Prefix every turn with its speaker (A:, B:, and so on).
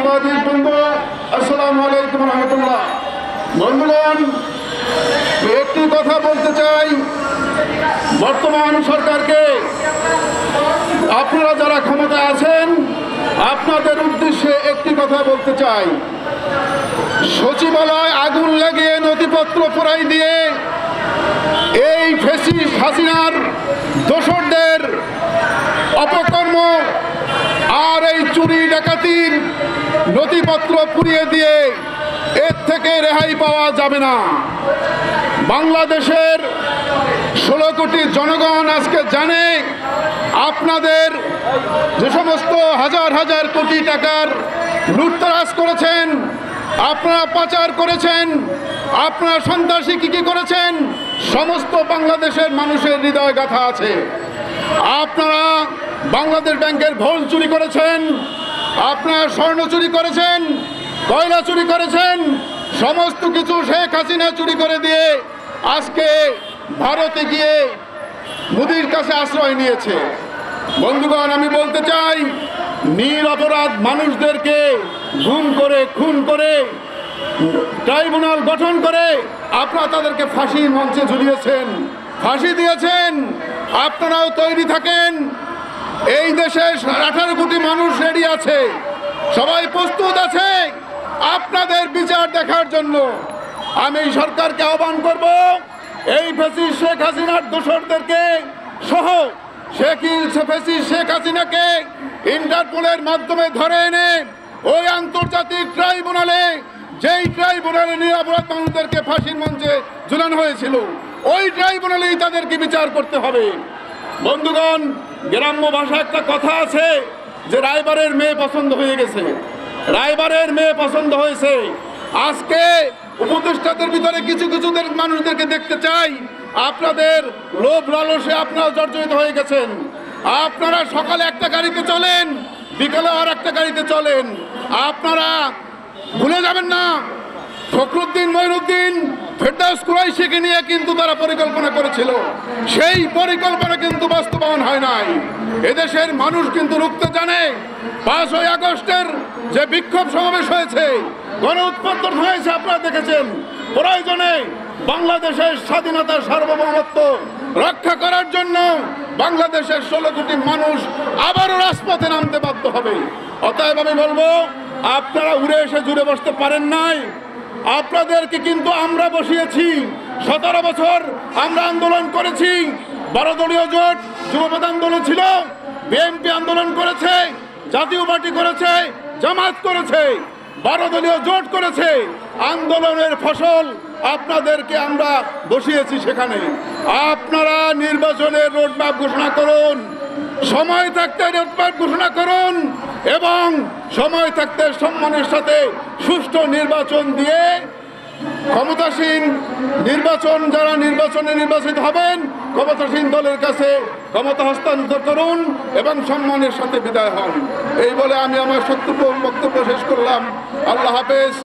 A: সাংবাদিক বৃন্দ, আসসালামু আলাইকুম রহমতুল্লাহ। বন্ধুগণ, একটি কথা বলতে চাই বর্তমান সরকারকে, আপনারা যারা ক্ষমতায় আছেন আপনাদের উদ্দেশ্যে একটি কথা বলতে চাই। সচিবালয় আগুন লাগিয়ে নথিপত্র পোড়াই দিয়ে এই ফ্যাসিস্ট হাসিনার দোসরদের অপকর্ম আর এই চুরি ডাকাতির নথিপত্র পুড়িয়ে দিয়ে এর থেকে রেহাই পাওয়া যাবে না। বাংলাদেশের 16 কোটি জনগণ আজকে জানে আপনাদের যে সমস্ত হাজার হাজার কোটি টাকার লুটতরাজ করেছেন, আপনারা পাচার করেছেন, আপনারা সন্ত্রাসী কি করেছেন, সমস্ত বাংলাদেশের মানুষের হৃদয় গাথা আছে। আপনারা বাংলাদেশ ব্যাংকের ভোল চুরি করেছেন, আপনারা স্বর্ণ চুরি করেছেন, কয়লা চুরি করেছেন, সমস্ত কিছু শেখ হাসিনা চুরি করে দিয়ে আজকে ভারতে গিয়ে মোদির কাছে আশ্রয় নিয়েছে। বন্ধুগণ, আমি বলতে চাই, নিরপরাধ মানুষদেরকে গুম করে খুন করে ট্রাইব্যুনাল গঠন করে আপনারা তাদেরকে ফাঁসির মঞ্চে ঝুলিয়েছেন, ফাঁসি দিয়েছেন। আপনারাও তৈরি থাকেন। এই দেশে 18 কোটি মানুষ রেডি আছে, সবাই প্রস্তুত আছে আপনাদের বিচার দেখার জন্য। আমি সরকারকে আহ্বান করব, এই ফ্যাসিস্ট শেখ হাসিনার দোসরদেরকে সহ ফ্যাসিস্ট শেখ হাসিনাকে ইন্টারপোলের মাধ্যমে ধরে এনে ওই আন্তর্জাতিক ট্রাইব্যুনালে, যেই ট্রাইব্যুনালে নিরপরাধ মানুষদেরকে ফাঁসির মঞ্চে ঝুলানো হয়েছিল, ওই ট্রাইব্যুনালেই তাদেরকে বিচার করতে হবে। বন্ধুগণ, গ্রাম্য ভাষা একটা কথা আছে যে রায়বারের মেয়ে পছন্দ হয়ে গেছে, রায়বারের মেয়ে পছন্দ হয়েছে। আজকে উপদেষ্টাদের ভিতরে কিছু কিছু মানুষদেরকে দেখতে চাই, আপনাদের লোভ লালসে আপনারা জর্জরিত হয়ে গেছেন। আপনারা সকালে একটা গাড়িতে চলেন, বিকালে আর একটা গাড়িতে চলেন। আপনারা ভুলে যাবেন না, ফখরুদ্দিন মঈনুদ্দিন ফেরদাউস কুরাইশিকে নিয়ে কিন্তু তারা পরিকল্পনা করেছিল, সেই পরিকল্পনা কিন্তু বাস্তবায়ন হয় নাই। এদেশের মানুষ কিন্তু রুখতে জানে। 5ই আগস্টের যে বিক্ষোভ সমাবেশ হয়েছে, গণ উৎপাদন হয়েছে, আপনারা দেখেছেন। প্রয়োজনে বাংলাদেশের স্বাধীনতার সার্বভৌমত্ব রক্ষা করার জন্য বাংলাদেশের 16 কোটি মানুষ আবারও রাজপথে নামতে বাধ্য হবে। অতএব আমি বলবো, আপনারা উড়ে এসে জুড়ে বসতে পারেন নাই, আপনাদেরকে কিন্তু আমরা বসিয়েছি। 17 বছর আমরা আন্দোলন করেছি। 12 দলীয় জোট, যুবপথ আন্দোলন ছিল, বিএনপি আন্দোলন করেছে, জাতীয় পার্টি করেছে, জামাত করেছে, 12 দলীয় জোট করেছে। আন্দোলনের ফসল আপনাদেরকে আমরা বসিয়েছি সেখানে। আপনারা নির্বাচনের রোডম্যাপ ঘোষণা করুন, সময় থাকতে রোডম্যাপ ঘোষণা করুন এবং সময় থাকতে সম্মানের সাথে সুষ্ঠু নির্বাচন দিয়ে ক্ষমতাসীন যারা নির্বাচনে নির্বাচিত হবেন, ক্ষমতাসীন দলের কাছে ক্ষমতা হস্তান্তর করুন এবং সম্মানের সাথে বিদায় হন। এই বলে আমি আমার বক্তব্য শেষ করলাম। আল্লাহ হাফেজ।